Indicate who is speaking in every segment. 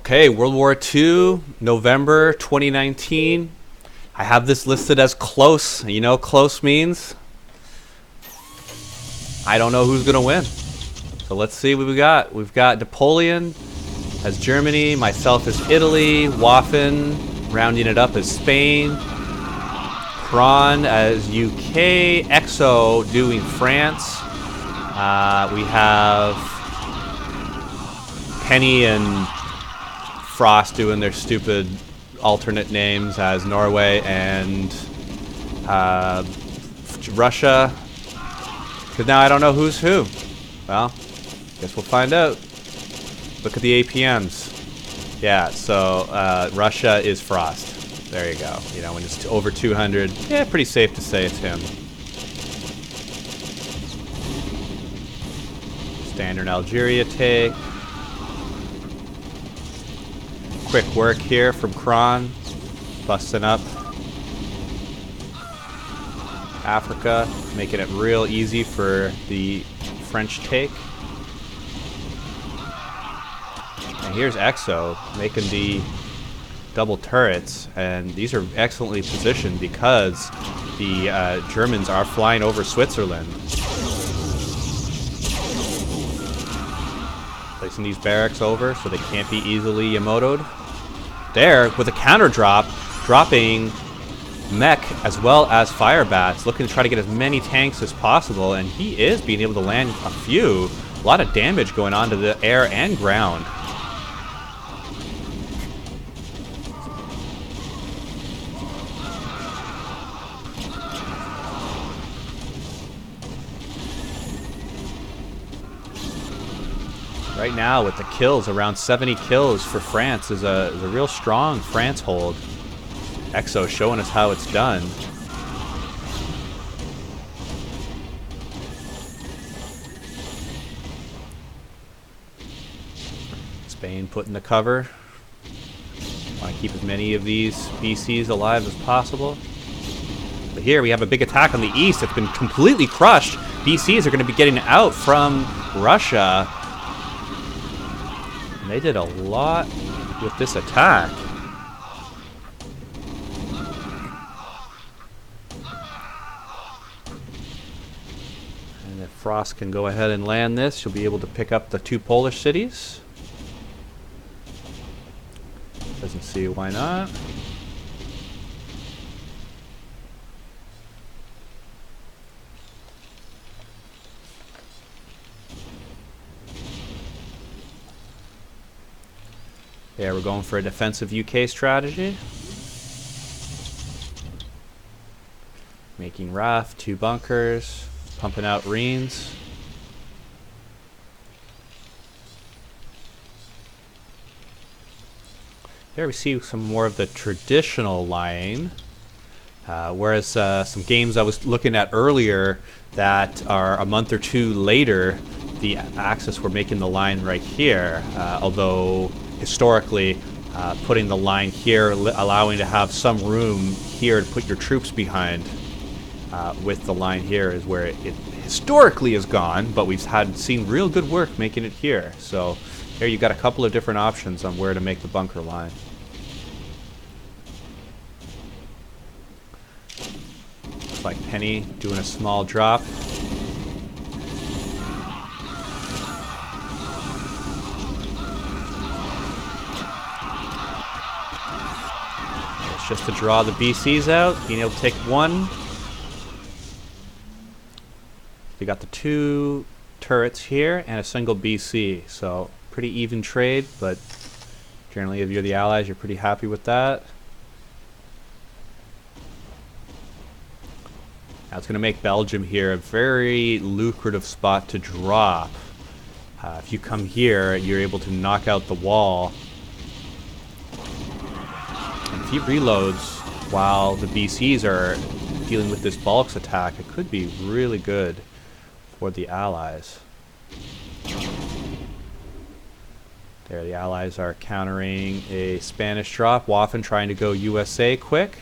Speaker 1: Okay, World War II, November 2019. I have this listed as close. You know close means? I don't know who's going to win. So let's see what we got. We've got Napoleon as Germany, myself as Italy, Waffen rounding it up as Spain, Kron as UK, Exel doing France. We have Penny and Frost doing their stupid alternate names as Norway and Russia. Because now I don't know who's who. Well, guess we'll find out. Look at the APMs. Yeah, so Russia is Frost. There you go. You know, when it's over 200, yeah, pretty safe to say it's him. Standard Algeria take. Quick work here from Kron, busting up Africa, making it real easy for the French take. And here's Exo making the double turrets, and these are excellently positioned because the Germans are flying over Switzerland. Placing these barracks over so they can't be easily Yamoto'd. There, with a counter drop, dropping mech as well as fire bats, looking to try to get as many tanks as possible, and he is being able to land a few. A lot of damage going on to the air and ground. Right now, with the kills, around 70 kills for France is a real strong France hold. Exo showing us how it's done. Spain putting the cover. Want to keep as many of these BCs alive as possible. But here we have a big attack on the east. It's been completely crushed. BCs are going to be getting out from Russia. They did a lot with this attack. And if Frost can go ahead and land this, she'll be able to pick up the two Polish cities. Doesn't see why not. Yeah, we're going for a defensive UK strategy. Making Waff, 2 bunkers, pumping out Reens. There we see some more of the traditional line. Whereas some games I was looking at earlier that are a month or two later, the Axis were making the line right here, although historically, putting the line here, allowing to have some room here to put your troops behind with the line here is where it historically is gone, but we've seen real good work making it here. So there you got a couple of different options on where to make the bunker line. Looks like Penny doing a small drop. Just to draw the BCs out, being able to take one. We got the 2 turrets here and a single BC, so pretty even trade, but generally if you're the Allies, you're pretty happy with that. Now it's going to make Belgium here a very lucrative spot to drop. If you come here, you're able to knock out the wall. If he reloads while the BCs are dealing with this bulks attack, it could be really good for the Allies. There, the Allies are countering a Spanish drop. Waffen trying to go USA quick.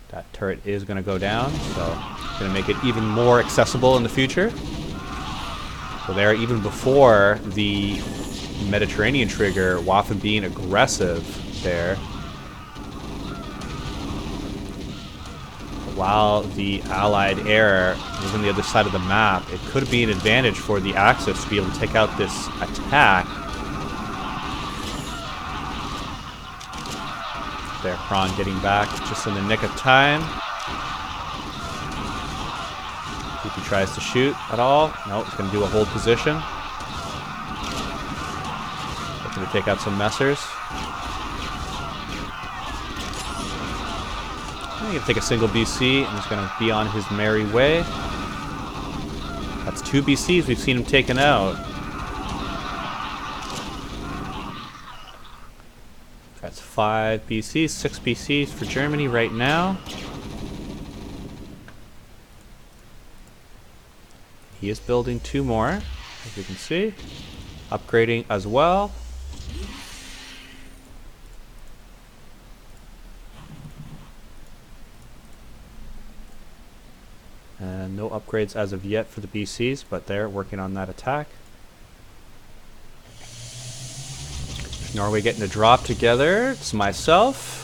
Speaker 1: That turret is going to go down, so it's going to make it even more accessible in the future. So there, even before the Mediterranean trigger, Waff being aggressive there. While the Allied air was on the other side of the map, it could be an advantage for the Axis to be able to take out this attack. There, Kron getting back just in the nick of time. If he tries to shoot at all, no, he's going to do a hold position. Looking to take out some messers. He's going to take a single BC and he's going to be on his merry way. That's 2 BCs we've seen him taken out. That's 5 BCs, 6 BCs for Germany right now. He is building 2 more, as you can see. Upgrading as well. And no upgrades as of yet for the BCs, but they're working on that attack. Norway getting a drop together. It's myself.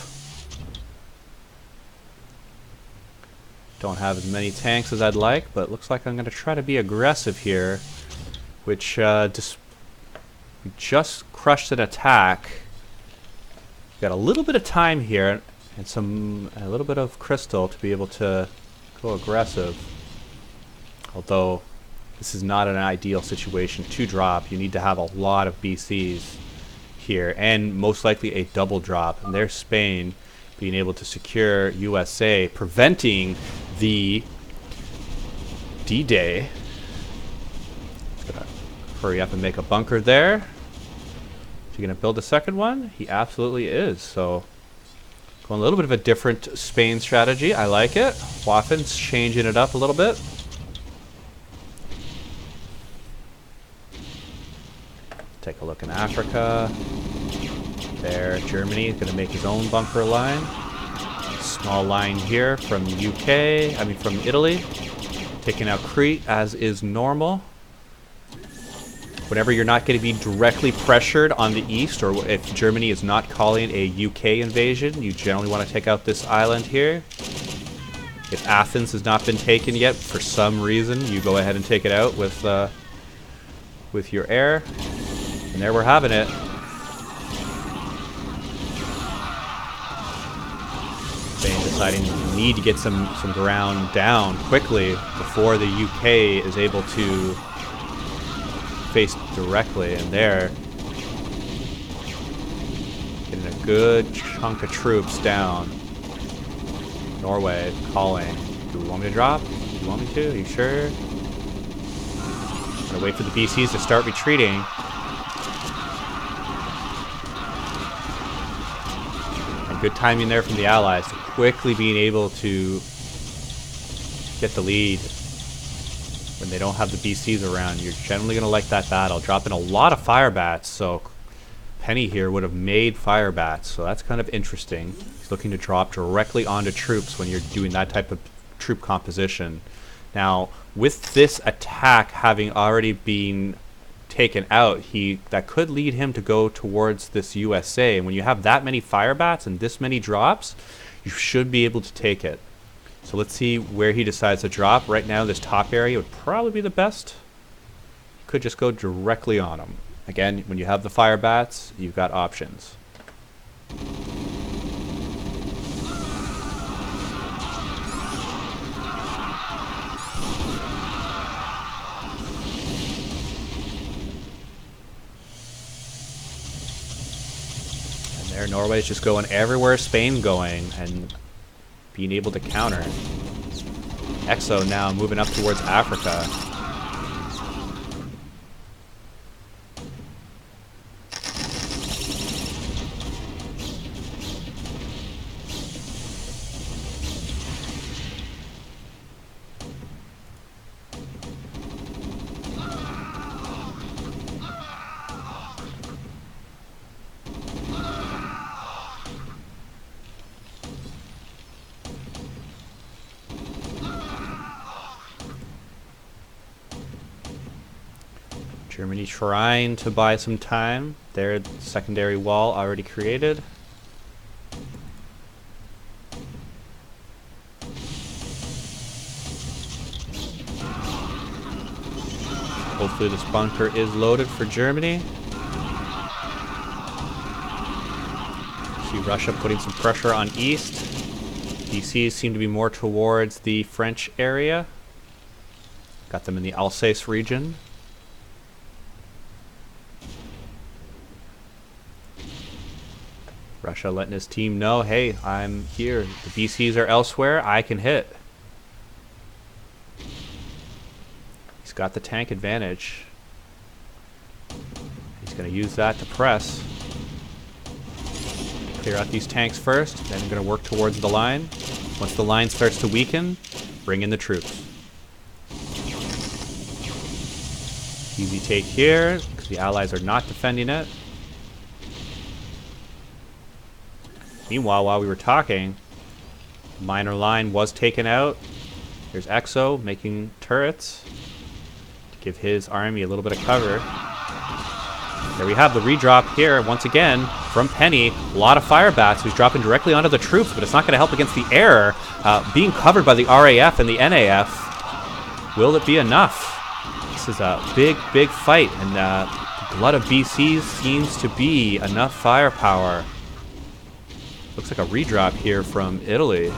Speaker 1: Don't have as many tanks as I'd like, but it looks like I'm going to try to be aggressive here, which just crushed an attack. Got a little bit of time here and a little bit of crystal to be able to go aggressive. Although this is not an ideal situation to drop. You need to have a lot of BCs here, and most likely a double drop. And there's Spain being able to secure USA, preventing the D-Day. Gonna hurry up and make a bunker there. Is he gonna build a second one? He absolutely is. So going a little bit of a different Spain strategy. I like it. Waffen's changing it up a little bit. Take a look in Africa. There, Germany is going to make his own bunker line. Small line here from from Italy. Taking out Crete as is normal. Whenever you're not going to be directly pressured on the east, or if Germany is not calling a UK invasion, you generally want to take out this island here. If Athens has not been taken yet, for some reason, you go ahead and take it out with your air. And there we're having it. Spain deciding you need to get some ground down quickly before the UK is able to face directly. And there, getting a good chunk of troops down. Norway calling. Do we want me to drop? Do you want me to? Are you sure? Gotta wait for the BCs to start retreating. And good timing there from the Allies to quickly being able to get the lead. When they don't have the BCs around, you're generally going to like that battle. Dropping a lot of fire bats, so Penny here would have made fire bats, so that's kind of interesting. He's looking to drop directly onto troops when you're doing that type of troop composition. Now, with this attack having already been taken out, that could lead him to go towards this USA. And when you have that many fire bats and this many drops, you should be able to take it. So let's see where he decides to drop. Right now, this top area would probably be the best. Could just go directly on him. Again, when you have the fire bats, you've got options. And there, Norway's just going everywhere Spain's going and being able to counter. Exel now moving up towards Africa. Germany trying to buy some time. Their secondary wall already created. Hopefully this bunker is loaded for Germany. See Russia putting some pressure on east. BCs seem to be more towards the French area. Got them in the Alsace region. Russia letting his team know, hey, I'm here. The BCs are elsewhere. I can hit. He's got the tank advantage. He's going to use that to press. Clear out these tanks first, then I'm going to work towards the line. Once the line starts to weaken, bring in the troops. Easy take here, because the Allies are not defending it. Meanwhile, while we were talking, minor line was taken out. There's Exel making turrets to give his army a little bit of cover. There we have the redrop here, once again, from Penny. A lot of fire bats who's dropping directly onto the troops, but it's not going to help against the air. Being covered by the RAF and the NAF. Will it be enough? This is a big, big fight, and the blood of BCs seems to be enough firepower. Looks like a redrop here from Italy.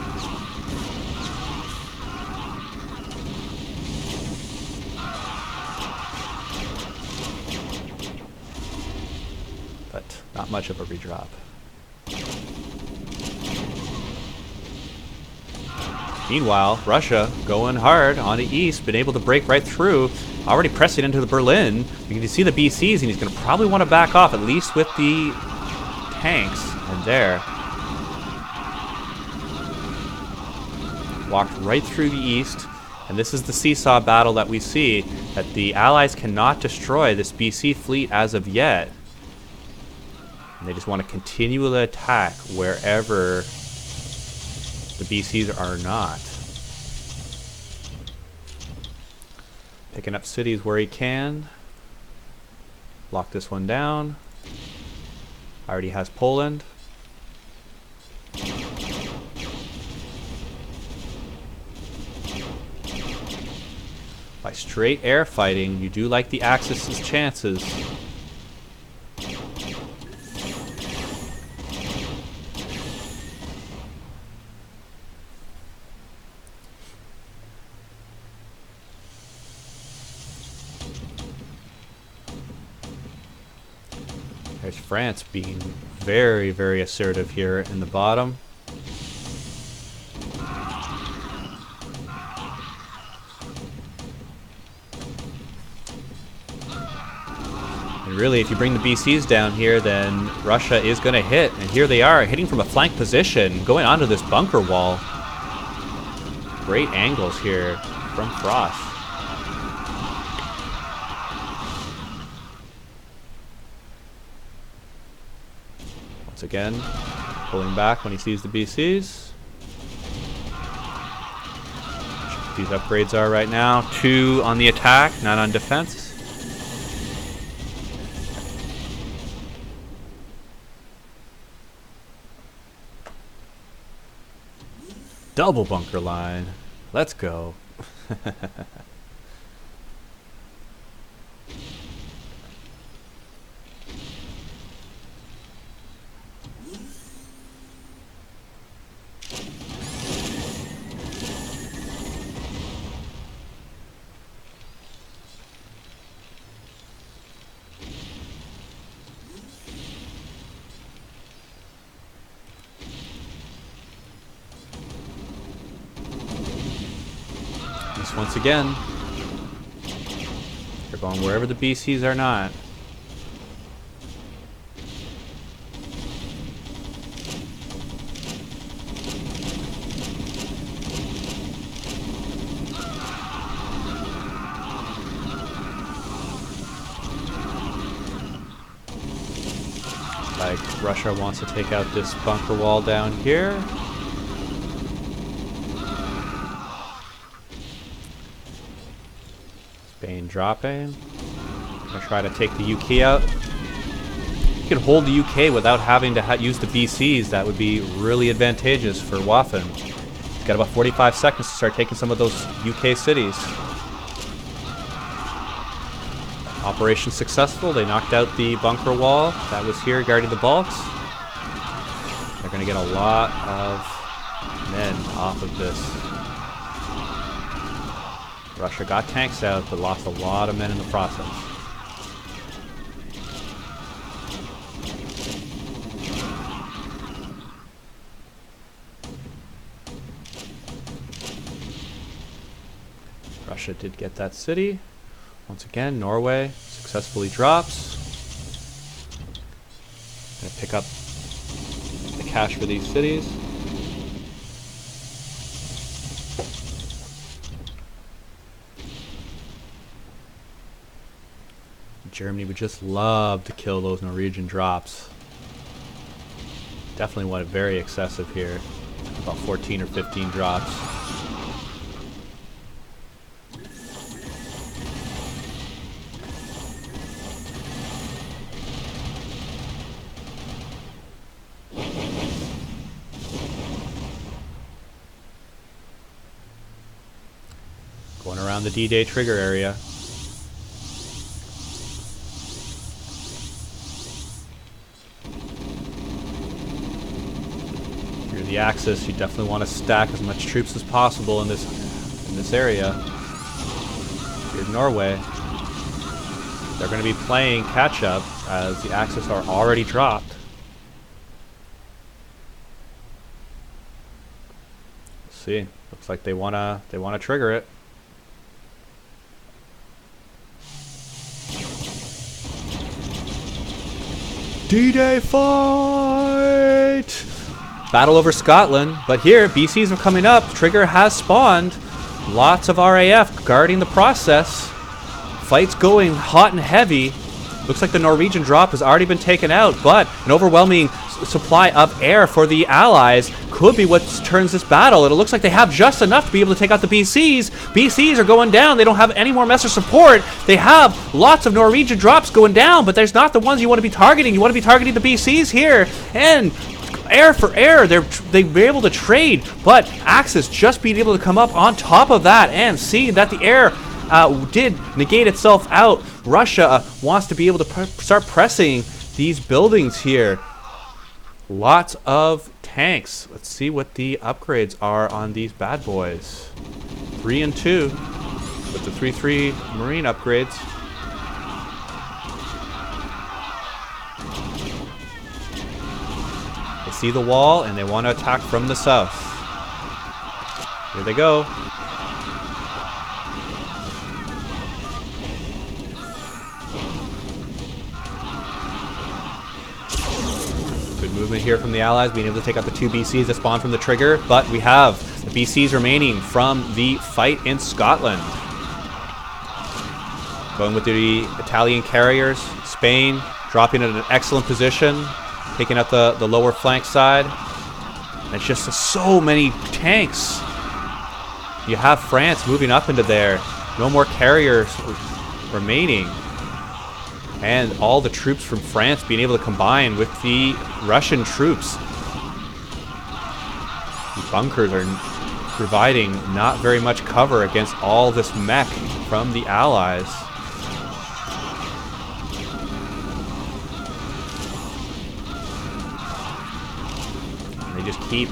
Speaker 1: But not much of a redrop. Meanwhile, Russia going hard on the east, been able to break right through, already pressing into the Berlin. You can see the BCs, and he's going to probably want to back off, at least with the tanks. And there. Walked right through the east, and this is the seesaw battle that we see, that the Allies cannot destroy this BC fleet as of yet. And they just want to continually attack wherever the BCs are not. Picking up cities where he can. Lock this one down. Already has Poland. By straight air fighting, you do like the Axis' chances. There's France being very, very assertive here in the bottom. And really, if you bring the BCs down here, then Russia is going to hit. And here they are, hitting from a flank position, going onto this bunker wall. Great angles here from Frost. Once again, pulling back when he sees the BCs. These upgrades are right now. 2 on the attack, not on defense. Double bunker line. Let's go. Once again, they're going wherever the BCs are not. Like Russia wants to take out this bunker wall down here. Spain dropping. Gonna try to take the UK out. You can hold the UK without having to use the BCs. That would be really advantageous for Waffen. Got about 45 seconds to start taking some of those UK cities. Operation successful. They knocked out the bunker wall that was here guarding the bulks. They're going to get a lot of men off of this. Russia got tanks out, but lost a lot of men in the process. Russia did get that city. Once again, Norway successfully drops. Gonna pick up the cash for these cities. Germany would just love to kill those Norwegian drops. Definitely went very excessive here. About 14 or 15 drops. Going around the D-Day trigger area. Near the Axis, you definitely want to stack as much troops as possible in this area. Here's Norway. They're going to be playing catch up as the Axis are already dropped. Let's see. Looks like they wanna trigger it. D-Day fight! Battle over Scotland, but here BCs are coming up. Trigger has spawned. Lots of RAF guarding the process. Fight's going hot and heavy. Looks like the Norwegian drop has already been taken out, but an overwhelming supply of air for the Allies could be what turns this battle. And it looks like they have just enough to be able to take out the BCs. BCs are going down. They don't have any more messer support. They have lots of Norwegian drops going down, but there's not the ones you want to be targeting. You want to be targeting the BCs here. And air for air, they've been able to trade, but Axis just being able to come up on top of that and seeing that the air did negate itself out. Russia wants to be able to start pressing these buildings here. Lots of tanks. Let's see what the upgrades are on these bad boys. 3 and 2 with the 3-3 Marine upgrades. They see the wall and they want to attack from the south. Here they go. Good movement here from the Allies, being able to take out the 2 BCs that spawned from the trigger, but we have the BCs remaining from the fight in Scotland. Going with the Italian carriers, Spain dropping in an excellent position, taking out the lower flank side. And it's just so many tanks. You have France moving up into there. No more carriers remaining. And all the troops from France being able to combine with the Russian troops. The bunkers are providing not very much cover against all this mech from the Allies. And they just keep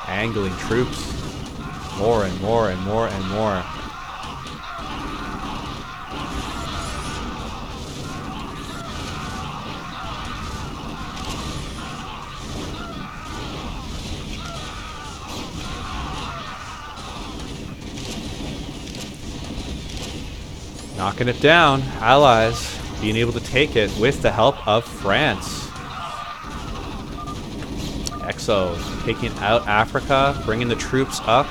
Speaker 1: angling troops more and more and more and more. Knocking it down. Allies being able to take it with the help of France. Exel taking out Africa, bringing the troops up.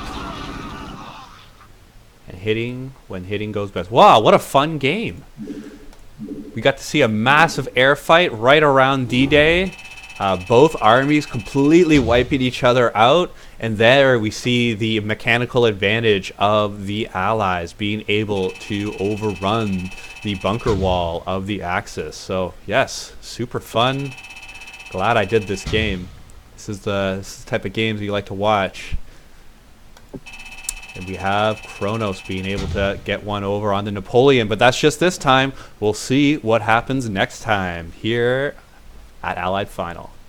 Speaker 1: And hitting when hitting goes best. Wow, what a fun game. We got to see a massive air fight right around D-Day. Both armies completely wiping each other out, and there we see the mechanical advantage of the Allies being able to overrun the bunker wall of the Axis. So yes, super fun. Glad I did this game. This is the type of games you like to watch. And we have Kronos being able to get one over on the Napoleon, but that's just this time. We'll see what happens next time here at Allied Final.